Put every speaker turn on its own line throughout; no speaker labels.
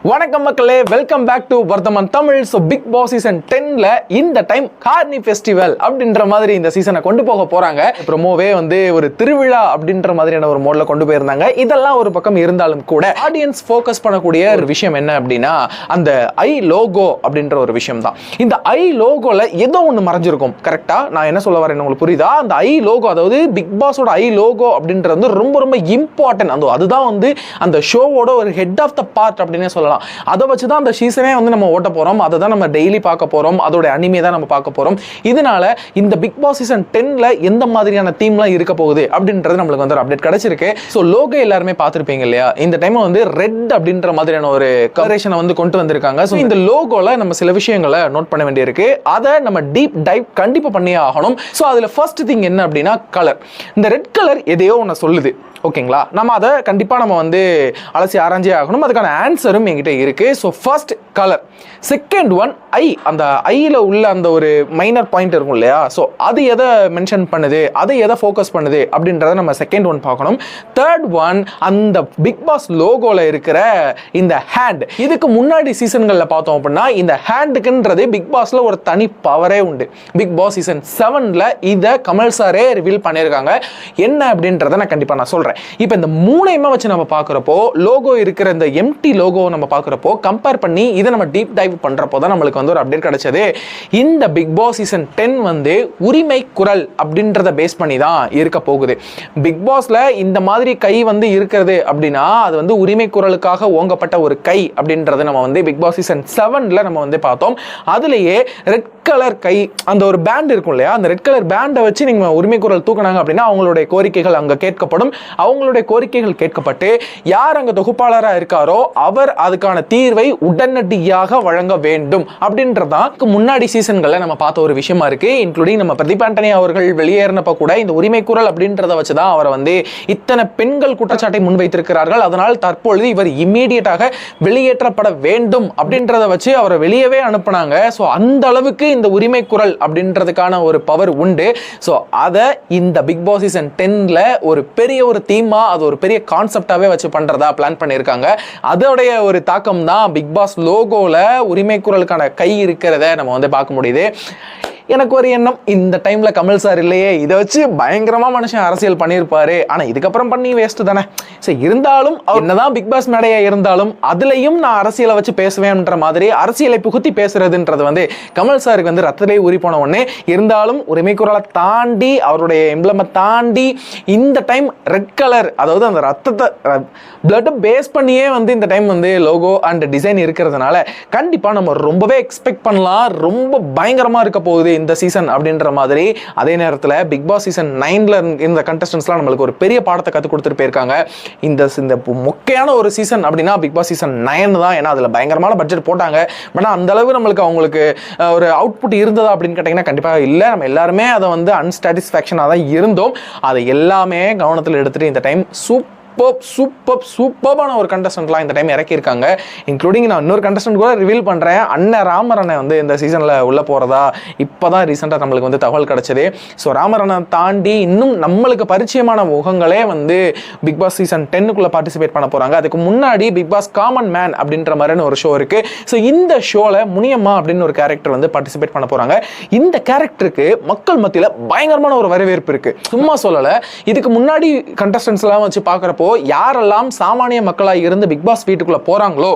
வணக்கம் மக்களே, welcome back to Vartaman Tamil. So Bigg Boss season 10ல இந்த டைம் கார்னி ஃபெஸ்டிவல் அப்படின்ற மாதிரி இந்த சீசனை கொண்டு போக போறாங்க. ப்ரோமோவே வந்து ஒரு திருவிழா அப்படின்ற மாதிரியான ஒரு மோட்ல கொண்டு போயிருந்தாங்க. இதெல்லாம் ஒரு பக்கம் இருந்தாலும் கூட ஆடியன்ஸ் ஃபோக்கஸ் பண்ணக்கூடிய ஒரு விஷயம் என்ன அப்படின்னா அந்த ஐ லோகோ அப்படின்ற ஒரு விஷயம் தான். இந்த ஐ லோகோல ஏதோ ஒன்று மறைஞ்சிருக்கும். கரெக்டா நான் என்ன சொல்ல வரேன் உங்களுக்கு புரியுதா? அந்த ஐ லோகோ, அதாவது பிக் பாஸோட ஐ லோகோ அப்படின்றது வந்து ரொம்ப ரொம்ப இம்பார்ட்டன்ட். அதுதான் வந்து அந்த ஷோவோட ஒரு ஹெட் ஆஃப் த பார்ட் அப்படின்னு சொல்லலாம். அதை வச்சு தான் அந்த சீசனே வந்து நம்ம ஓட்ட போறோம். அதை தான் நம்ம டெய்லி பார்க்க போறோம். அதோட அனிமே தான் நம்ம பார்க்க போறோம். இதனால இந்த பிக் பாஸ் சீசன் 10ல எந்த மாதிரியான தீம்லாம் இருக்க போகுது அப்படின்றது நம்மளுக்கு வந்து ஒரு அப்டேட் கிடைச்சிருக்கு. ஸோ லோகோ எல்லாருமே பார்த்துருப்பீங்க இல்லையா? இந்த டைம் வந்து ரெட் அப்படின்ற மாதிரியான ஒரு கலரேஷனை வந்து கொண்டு வந்திருக்காங்க. ஸோ இந்த லோகோல நம்ம சில விஷயங்களை நோட் பண்ண வேண்டியிருக்கு. அதை நம்ம டீப் டைவ் கண்டிப்பா பண்ணியே ஆகணும். ஸோ அதுல ஃபர்ஸ்ட் திங் என்ன அப்படின்னா கலர். இந்த ரெட் கலர் எதையோ ஒன்று சொல்லுது. ஓகேங்களா? நம்ம அதை கண்டிப்பாக நம்ம வந்து அலசி ஆராய்ஞ்சே ஆகணும். அதுக்கான ஆன்சரும் என்கிட்ட இருக்கு. So first colour. Second one eye. அந்த ஐயில் உள்ள அந்த ஒரு மைனர் பாயிண்ட் இருக்கும் இல்லையா? ஸோ அது எதை மென்ஷன் பண்ணுது, அதை எதை ஃபோக்கஸ் பண்ணுது அப்படின்றத நம்ம செகண்ட் ஒன் பார்க்கணும். தேர்ட் ஒன் அந்த பிக் பாஸ் லோகோவில் இருக்கிற இந்த ஹேண்ட். இதுக்கு முன்னாடி சீசன்களில் பார்த்தோம் அப்படின்னா இந்த ஹேண்டுக்குன்றது பிக் பாஸில் ஒரு தனி பவரே உண்டு. பிக் பாஸ் சீசன் 7ல் இதை கமல் சாரே ரிவீல் பண்ணியிருக்காங்க. என்ன அப்படின்றத நான் கண்டிப்பாக நான் சொல்கிறேன். இப்போ இந்த மூணையுமே வச்சு நம்ம பார்க்குறப்போ லோகோ இருக்கிற இந்த எம்டி லோகோவை நம்ம பார்க்குறப்போ கம்பேர் பண்ணி இதை நம்ம டீப் டைவ் பண்ணுறப்போ தான் நம்மளுக்கு வந்து ஒரு அப்டேட் கிடைச்சது. இந்த பிக் பாஸ் சீசன் 10 வந்து உரிமை குரல் அப்படின்றத பேஸ் பண்ணி தான் இருக்க போகுது. பிக் பாஸ்ல இந்த மாதிரி கை வந்து இருக்கிறது அப்படின்னா அது வந்து உரிமை குரலுக்காக ஓங்கப்பட்ட ஒரு கை அப்படின்றத நம்ம வந்து பிக் பாஸ் சீசன் 7ல நம்ம வந்து பார்த்தோம். அதுலேயே ரெட் கலர் கை, அந்த ஒரு பேண்ட் இருக்கும் இல்லையா? அந்த ரெட் கலர் பேண்டை வச்சு நீங்க உரிமை குரல் தூக்கினாங்க அப்படின்னா அவங்களுடைய கோரிக்கைகள் அங்கே கேட்கப்படும். அவங்களுடைய கோரிக்கைகள் கேட்கப்பட்டு யார் அங்க தொகுப்பாளராக இருக்காரோ அவர் அதுக்கான தீர்வை உடனடியாக வழங்க வேண்டும் அப்படின்றதான் முன்னாடி சீசன்களை நம்ம பார்த்த ஒரு விஷயமா இருக்கு. இன்க்ளூடிங் நம்ம பிரதீப் ஆண்டனி அவர்கள் வெளியேறினப்ப கூட இந்த உரிமை குரல் அப்படின்றத வச்சுதான் அவரை வந்து இத்தனை பெண்கள் குற்றச்சாட்டை முன்வைத்திருக்கிறார்கள். அதனால் தற்பொழுது இவர் இம்மீடியட்டாக வெளியேற்றப்பட வேண்டும் அப்படின்றத வச்சு அவரை வெளியவே அனுப்புனாங்க. ஸோ அந்த அளவுக்கு இந்த உரிமை குரல் அப்படின்றதுக்கான ஒரு பவர் உண்டு. ஸோ அதை இந்த பிக் பாஸ் சீசன் 10ல ஒரு பெரிய ஒரு தீமா, அது ஒரு பெரிய கான்செப்டாவே வச்சு பண்றதா பிளான் பண்ணியிருக்காங்க. அதோடைய ஒரு தாக்கம் தான் பிக் பாஸ் லோகோல உரிமை குரலுக்கான கை இருக்கிறத நம்ம வந்து பார்க்க முடியுது. எனக்கு ஒரு எண்ணம், இந்த டைம்ல கமல் சார் இல்லையே, இதை வச்சு பயங்கரமா மனுஷன் அரசியல் பண்ணியிருப்பாரு. ஆனா இதுக்கப்புறம் பண்ணி வேஸ்ட் தானே. சரி, இருந்தாலும் என்னதான் பிக் பாஸ் மேடையா இருந்தாலும் அதுலயும் நான் அரசியலை வச்சு பேசுவேன்ற மாதிரி அரசியலை புகுத்தி பேசுறதுன்றது வந்து கமல் சாருக்கு வந்து ரத்தத்திலே ஊறி போன ஒண்ணு. இருந்தாலும் உரிமை குரலை தாண்டி அவருடைய எம்ப்ளமை தாண்டி இந்த டைம் ரெட் கலர், அதாவது அந்த ரத்தத்தை பிளட் பேஸ் பண்ணியே வந்து இந்த டைம் வந்து லோகோ அண்ட் டிசைன் இருக்கிறதுனால கண்டிப்பா நம்ம ரொம்பவே எக்ஸ்பெக்ட் பண்ணலாம். ரொம்ப பயங்கரமா இருக்க போகுது இந்த சீசன் அப்படின்ற மாதிரி. அதே நேரத்தில் பிக் பாஸ் சீசன் 9ல இந்த கண்டஸ்டன்ஸ்லாம் நம்மளுக்கு ஒரு பெரிய பாடத்தை கற்றுக் கொடுத்துட்டு போயிருக்காங்க. இந்த மொக்கையான ஒரு சீசன் அப்படின்னா பிக் பாஸ் சீசன் 9 தான். ஏன்னா அதில் பயங்கரமான பட்ஜெட் போட்டாங்க. ஆனால் அந்த அளவு நம்மளுக்கு அவங்களுக்கு ஒரு அவுட்புட் இருந்ததா அப்படின்னு கேட்டிங்கன்னா கண்டிப்பாக இல்லை. நம்ம எல்லாருமே அதை வந்து அன்சாட்டிஸ்ஃபேக்ஷனாக தான் இருந்தோம். அதை எல்லாமே கவனத்தில் எடுத்துகிட்டு இந்த டைம் சூப்பரான ஒரு கண்டஸ்டன்ட்லாம் இந்த டைம் இறக்கியிருக்காங்க. இன்க்ளூடிங் நான் இன்னொரு கண்டஸ்டன்ட் கூட ரிவீல் பண்ணுறேன். அண்ணன் ராமரண்ணை வந்து இந்த சீசனில் உள்ள போகிறதா இப்போ தான் ரீசெண்டாக நம்மளுக்கு வந்து தகவல் கிடச்சிது. ஸோ ராமரண்ணை தாண்டி இன்னும் நம்மளுக்கு பரிச்சயமான முகங்களே வந்து பிக் பாஸ் சீசன் 10க்குள்ளே பார்ட்டிசிபேட் பண்ண போகிறாங்க. அதுக்கு முன்னாடி பிக் பாஸ் காமன் மேன் அப்படின்ற மாதிரியான ஒரு ஷோ இருக்குது. ஸோ இந்த ஷோவில் முனியம்மா அப்படின்னு ஒரு கேரக்டர் வந்து பார்ட்டிசிபேட் பண்ண போகிறாங்க. இந்த கேரக்டருக்கு மக்கள் மத்தியில் பயங்கரமான ஒரு வரவேற்பு இருக்குது. சும்மா சொல்லலை. இதுக்கு முன்னாடி கண்டஸ்டன்ஸ்லாம் வச்சு பார்க்குறப்போ யாரெல்லாம் சாமானிய மக்களாக இருந்து பிக் பாஸ் வீட்டுக்குள்ள போறாங்களோ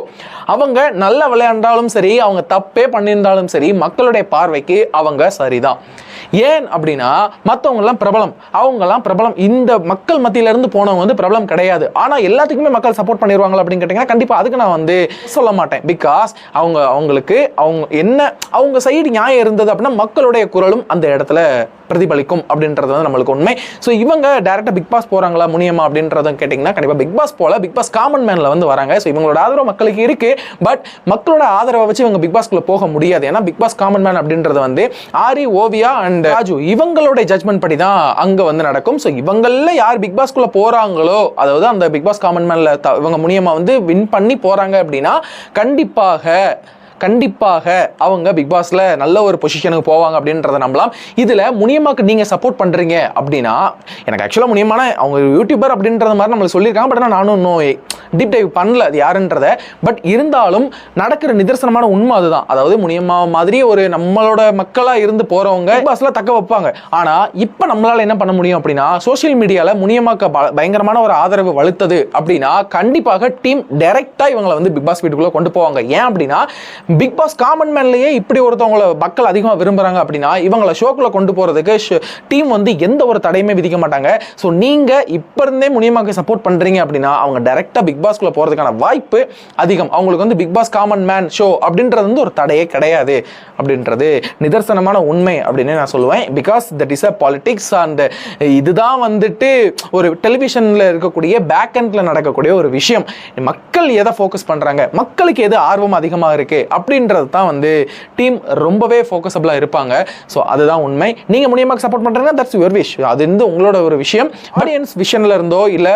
அவங்க நல்லா விளையாண்டாலும் சரி, அவங்க தப்பே பண்ணியிருந்தாலும் சரி, மக்களுடைய பார்வைக்கு அவங்க சரிதான். ஏன் அப்படின்னா மற்றவங்கலாம் பிரபலம், அவங்கலாம் பிரபலம். இந்த மக்கள் மத்தியில இருந்து போனவங்க வந்து பிரபலம் கிடையாது. ஆனா எல்லாத்துக்குமே மக்கள் சப்போர்ட் பண்ணிடுவாங்க அப்படின்னு கேட்டீங்கன்னா கண்டிப்பா அதுக்கு நான் வந்து சொல்ல மாட்டேன். பிகாஸ் அவங்களுக்கு அவங்க சைடு நியாயம் இருந்தது அப்படின்னா மக்களுடைய குரலும் அந்த இடத்துல பிரதிபலிக்கும் அப்படின்றது வந்து நம்மளுக்கு உண்மை. ஸோ இவங்க டைரக்டா பிக் பாஸ் போறாங்களா முனியம்மா அப்படின்றத கேட்டிங்கன்னா கண்டிப்பா பிக் பாஸ் போல பிக் பாஸ் காமன் மேன்ல வந்து வராங்க. ஸோ இவங்களோட ஆதரவு மக்களுக்கு இருக்கு. பட் மக்களோட ஆதரவை வச்சு இவங்க பிக் பாஸ்க்குள்ள போக முடியாது. ஏன்னா பிக் பாஸ் காமன் மேன் அப்படின்றது வந்து ஆரி, ஓவியா அண்ட் ராஜு இவங்களுடைய ஜட்மெண்ட் படி தான் அங்க வந்து நடக்கும். ஸோ இவங்கள யார் பிக் பாஸ்க்குள்ள போறாங்களோ, அதாவது அந்த பிக் பாஸ் காமன் மேன்ல இவங்க முனியம்மா வந்து வின் பண்ணி போறாங்க அப்படின்னா கண்டிப்பாக கண்டிப்பாக அவங்க பிக் பாஸ்ல நல்ல ஒரு பொசிஷனுக்கு போவாங்க அப்படின்றத நம்பலாம். இதுல முனியம்மாக்கு நீங்க சப்போர்ட் பண்றீங்க அப்படின்னா, எனக்கு ஆக்சுவலா முனியம்மான அவங்க யூடியூபர் அப்படின்றது மாதிரி நம்மளுக்கு சொல்லியிருக்காங்க. பட் நானும் இன்னும் டீப் டைவ் பண்ணல அது யாருன்றத. பட் இருந்தாலும் நடக்கிற நிதர்சனமான உண்மை அதுதான். அதாவது முனியம்மா மாதிரி ஒரு நம்மளோட மக்களா இருந்து போறவங்க பிக் பாஸ்ல தக்க வைப்பாங்க. ஆனா இப்ப நம்மளால என்ன பண்ண முடியும் அப்படின்னா, சோசியல் மீடியால முனியம்மாக்கு பயங்கரமான ஒரு ஆதரவு வலுத்தது அப்படின்னா கண்டிப்பாக டீம் டைரக்டா இவங்களை வந்து பிக் பாஸ் வீட்டுக்குள்ள கொண்டு போவாங்க. ஏன் அப்படின்னா, பிக் பாஸ் காமன் மேன்லயே இப்படி ஒருத்தவங்களை மக்கள் அதிகமாக விரும்புறாங்க அப்படின்னா இவங்களை ஷோக்குள்ள கொண்டு போறதுக்கு டீம் வந்து எந்த ஒரு தடையுமே விதிக்க மாட்டாங்க. ஸோ நீங்க இப்ப இருந்தே முனியம்மாக்கு சப்போர்ட் பண்றீங்க அப்படின்னா அவங்க டைரக்டா பிக் பாஸ்குள்ள போறதுக்கான வாய்ப்பு அதிகம். அவங்களுக்கு வந்து Bigg Boss common man show அப்படின்றது வந்து ஒரு தடையே கிடையாது அப்படின்றது நிதர்சனமான உண்மை அப்படின்னு நான் சொல்லுவேன். Because that is a politics. And இதுதான் வந்துட்டு ஒரு டெலிவிஷன்ல இருக்கக்கூடிய பேக் எண்ட்ல நடக்கக்கூடிய ஒரு விஷயம். மக்கள் எதை ஃபோக்கஸ் பண்றாங்க, மக்களுக்கு எது ஆர்வம் அதிகமாக இருக்கு அப்படின்றது தான் வந்து டீம் ரொம்பவே ஃபோக்கஸபிளா இருப்பாங்க. ஸோ அதுதான் உண்மை. நீங்க முனியம்மாக்கு சப்போர்ட் பண்றீங்கன்னா தட்ஸ் யுவர் விஷ். அது வந்து உங்களோட ஒரு விஷயம். ஆடியன்ஸ் விஷன்ல இருந்தோ இல்ல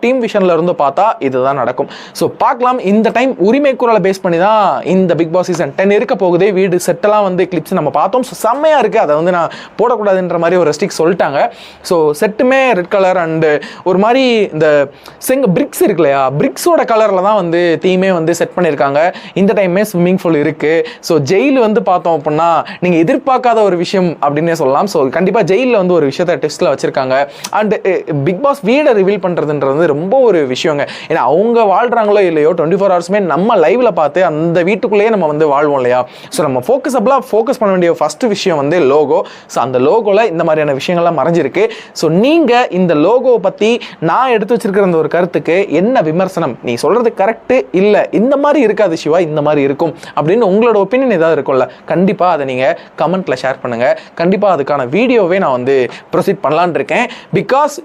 டீம் விஷன்ல இருந்தோ பார்த்தா இதுதான் நடக்கும். ஸோ பார்க்கலாம். இந்த டைம் உரிமை குரலை பேஸ் பண்ணி தான் இந்த பிக் பாஸ் சீசன் 10 இருக்க போகுது. வீடு செட்டெல்லாம் வந்து கிளிப்ஸ் நம்ம பார்த்தோம். ஸோ செம்மையா இருக்கு. அதை வந்து நான் போடக்கூடாதுன்ற மாதிரி ஒரு ரெஸ்ட்ரிக்ட் சொல்லிட்டாங்க. ஸோ செட்டுமே ரெட் கலர் அண்ட் ஒரு மாதிரி இந்த பிரிக்ஸ் இருக்கு இல்லையா, பிரிக்ஸோட கலர்ல தான் வந்து தீமே வந்து செட் பண்ணியிருக்காங்க. இந்த டைமே ஸ்விம்மிங் பூல் இருக்கு. ஸோ ஜெயில் வந்து பார்த்தோம் அப்படின்னா நீங்க எதிர்பார்க்காத ஒரு விஷயம் அப்படின்னே சொல்லலாம். ஸோ கண்டிப்பா ஜெயிலில் வந்து ஒரு விஷயத்தை டெஸ்ட்ல வச்சிருக்காங்க. அண்ட் பிக் பாஸ் வீடை ரிவீல் பண்றதுன்றது ரொம்ப ஒரு விஷயங்க. ஏன்னா அவங்க வாழ்றாங்களோ இல்லையோ 24 ஹவர்ஸுமே நம்ம லைவ்ல பார்த்து அந்த வீட்டுக்குள்ளேயே நம்ம வந்து வாழ்வோம் இல்லையா. ஸோ நம்ம ஃபோக்கஸ் பண்ண வேண்டிய ஃபர்ஸ்ட் விஷயம் வந்து லோகோ. ஸோ அந்த லோகோல இந்த மாதிரியான விஷயங்கள்லாம் மறைஞ்சிருக்கு. ஸோ நீங்க இந்த லோகோவை பத்தி நான் எடுத்து வச்சிருக்கிற அந்த ஒரு கருத்துக்கு என்ன விமர்சனம், நீ சொல்றது கரெக்ட் இல்ல இந்த மாதிரி இருக்காது சிவா, இந்த மாதிரி இருக்கும் அப்படின்னு உங்களோட ஒப்பீனியன் ஏதாவது இருக்கும்ல, கண்டிப்பா அதை நீங்க கமெண்ட்ல ஷேர் பண்ணுங்க. கண்டிப்பா அதுக்கான வீடியோவே நான் வந்து ப்ரொசீட் பண்ணலான்னு இருக்கேன். Because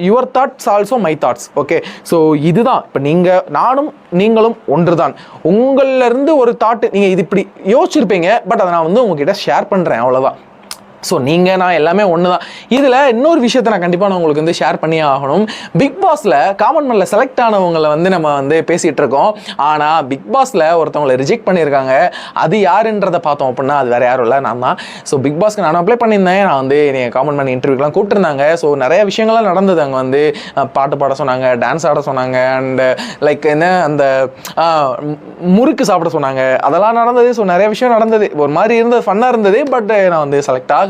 your thoughts also my thoughts. Okay, so இதுதான் இப்போ நானும் நீங்களும் ஒன்றுதான். உங்கள்ல இருந்து ஒரு தாட் நீங்க இது இப்படி யோசிச்சிருப்பீங்க. பட் அதை நான் வந்து உங்ககிட்ட ஷேர் பண்றேன், அவ்வளவுதான். ஸோ நீங்கள் நான் எல்லாமே ஒன்று தான். இதில் இன்னொரு விஷயத்தை நான் கண்டிப்பாக நான் உங்களுக்கு வந்து ஷேர் பண்ணியே ஆகணும். பிக் பாஸில் காமன் மேனில் செலக்ட் ஆனவங்களை வந்து நம்ம வந்து பேசிகிட்டு இருக்கோம். ஆனால் பிக் பாஸில் ஒருத்தவங்களை ரிஜெக்ட் பண்ணியிருக்காங்க. அது யாருன்றதை பார்த்தோம் அப்படின்னா அது வேறு யாரும் இல்லை, நான் தான். ஸோ பிக் பாஸ்க்கு நான் அப்ளை பண்ணியிருந்தேன். நான் வந்து நீங்கள் காமன் மேன் இன்டர்வியூக்கெலாம் கூப்பிட்டுருந்தாங்க. ஸோ நிறைய விஷயங்கள்லாம் நடந்தது. அங்கே வந்து பாட்டு பாட சொன்னாங்க, டான்ஸ் ஆட சொன்னாங்க, அண்ட் லைக் என்ன அந்த முறுக்கு சாப்பிட சொன்னாங்க, அதெல்லாம் நடந்தது. ஸோ நிறைய விஷயம் நடந்தது. ஒரு மாதிரி இருந்தது, ஃபன்னாக இருந்தது. பட் நான் வந்து செலக்ட் ஆகலை.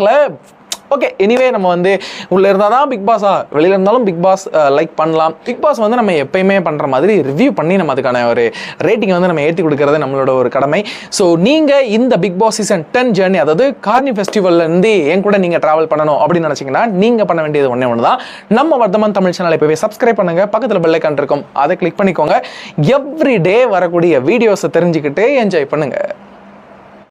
ஓகே, எனிவே நம்ம வந்து உள்ள இருந்தால் தான் பிக் பாஸா, வெளியில் இருந்தாலும் பிக் பாஸ் லைக் பண்ணலாம். பிக் பாஸ் வந்து நம்ம எப்பயுமே பண்ணுற மாதிரி ரிவ்யூ பண்ணி நம்ம அதுக்கான ஒரு ரேட்டிங் வந்து நம்ம ஏற்றி கொடுக்கறது நம்மளோட ஒரு கடமை. ஸோ நீங்கள் இந்த பிக் பாஸ் சீசன் 10 ஜேர்னி, அதாவது கார்னி ஃபெஸ்டிவல்லேருந்து என் கூட நீங்கள் ட்ராவல் பண்ணணும் அப்படின்னு நினச்சிங்கன்னா நீங்கள் பண்ண வேண்டியது ஒன்று தான். நம்ம வர்த்தமான் தமிழ் சேனல் இப்போவே சப்ஸ்கிரைப் பண்ணுங்க. பக்கத்தில் பெல் ஐகான் இருக்கும், அதை கிளிக் பண்ணிக்கோங்க. எவ்ரி டே வரக்கூடிய வீடியோஸை தெரிஞ்சுக்கிட்டு என்ஜாய் பண்ணுங்க.